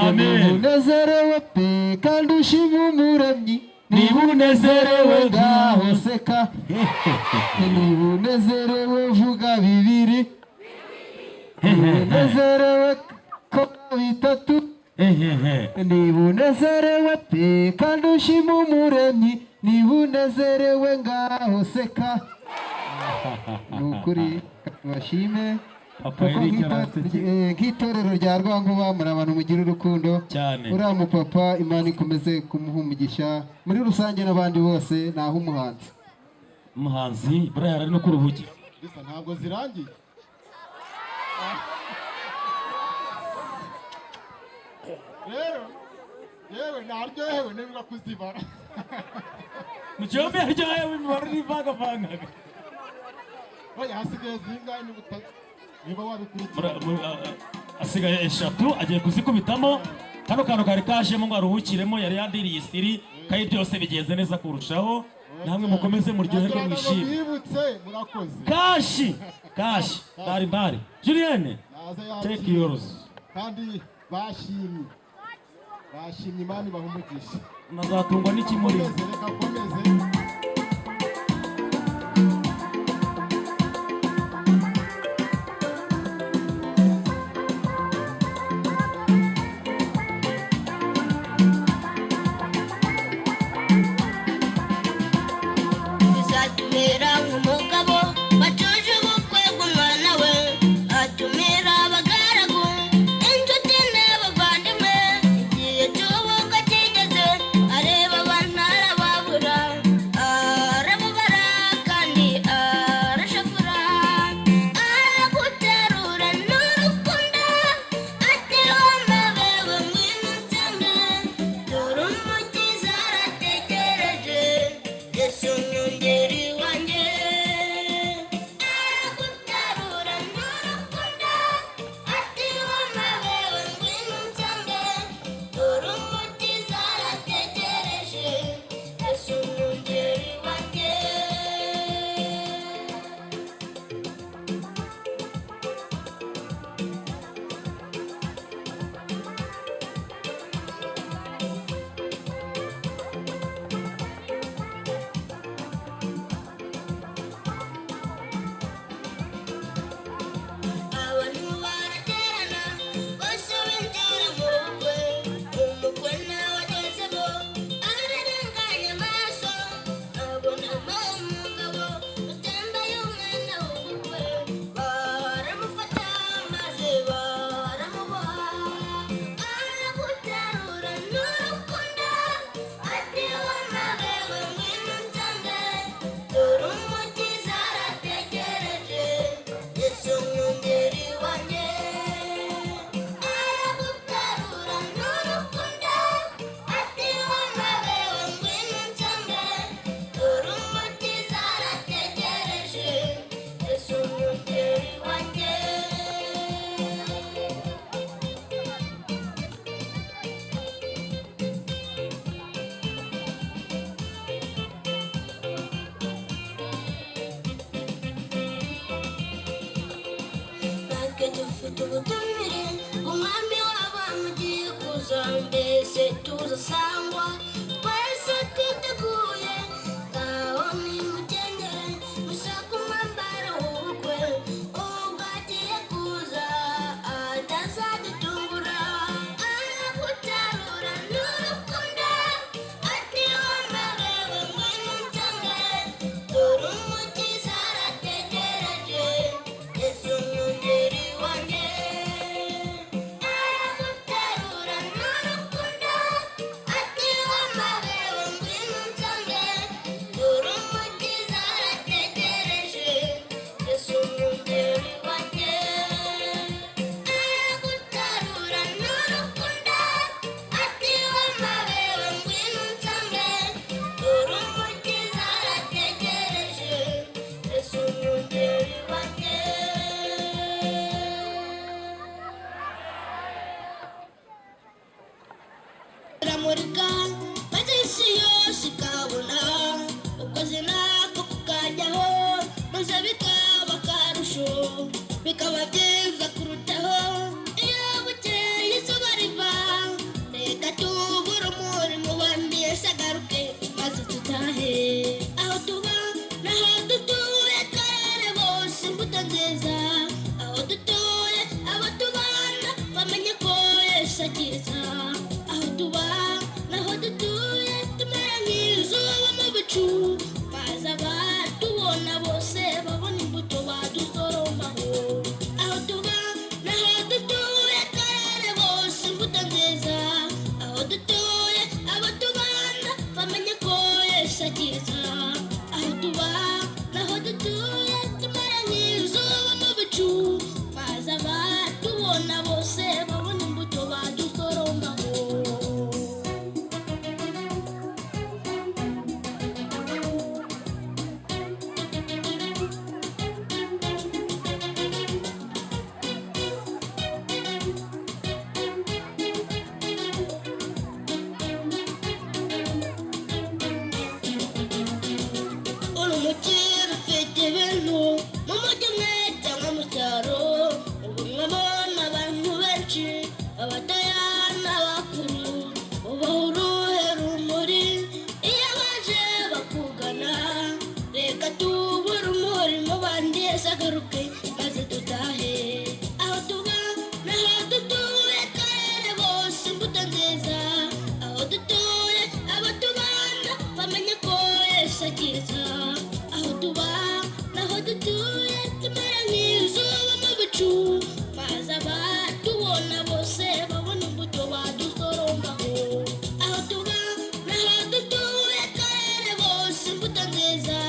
Nibunezerewe pe kandi ushima umuremyi, nibunezerewe ngaho seka, nibunezerewe vuga bibiri, nibunezerewe ko bitatu, nibunezerewe pe kandi ushima umuremyi, nibunezerewe ngaho seka. Nukuri bashime nk'itorero rya Rwankuba muri abantu mugira urukundo uriya mupapa Imana ikomeze kumuha umugisha muri rusange n'abandi bose naho umuhanzi buriya ari no kuruhugira ntabwo zirangiye rero yewe naryohewe niba kuzibara mu cyombe aryohewe imibare n'ivangavanga oya hasigaye zingahe niba wabikurikira asigaye eshatu agiye kuzikubitamo kano kantu kari kajemo ngo aruhukiremo yari yandiriye isiri kandi byose bigenze neza kurushaho namwe mukomeze muryoherwe mwishime kashi bari Julienne take yours kandi bashimye Imana ibahumugisha nazatungwa n'ikimuri reka komeze Yesu agaruke maze dutahe aho tuba naho dutuye karere bose imbuto nziza aho dutuye abo tubana bamenye ko Yesu akiza aho tuba naho dutuye tumera nk'izuba mu bicu maze abatubona bose babona imbuto badusorombaho aho tuba naho dutuye karere bose imbuto nziza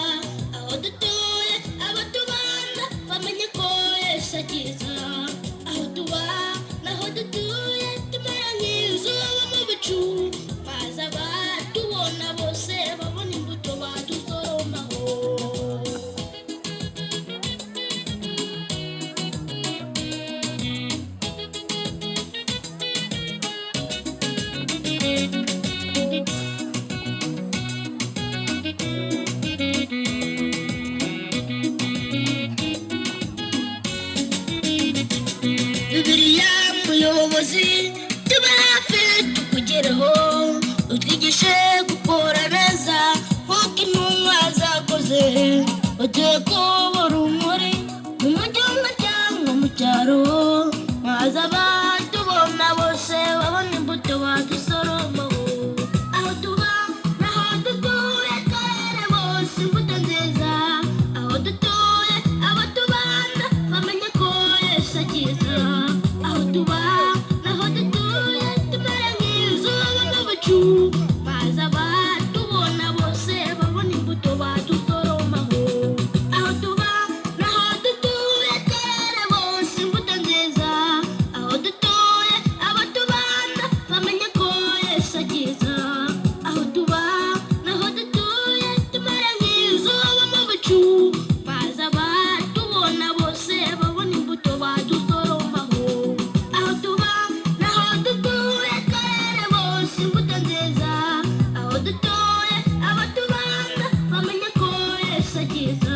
aho dutuye abo tubana bamenye ko Yesu akiza aho tuba naho dutuye tumera nk'izuba mu bicu maze abatubona bose babona imbuto badusorombaho Bibiliya muyobozi tuba hafi tukugeraho utwigishe gukora neza nk'uko intumwa zakoze ugiye kuba urumuri mu mujyi cyangwa mu cyaro maze abatubona bose babona imbuto badusoromaho aho tuba naho dutuye karere bose imbuto nziza aho dutuye abo tubana bamenye ko Yesu akiza aho tuba naho dutuye tumera nk'izuba mu bicu maze abatubona bose babona imbuto badusoromaho aho tuba naho dutuye karere bose imbuto nziza aho dutuye abo tubana bamenye ko Yesu akiza aho tuba naho dutuye tumera nk'izuba mu bicu maze abatubona bose babona imbuto badusoromaho aho tuba naho dutuye karere bose imbuto nziza aho dutuye abo tubana bamenye ko Yesu akiza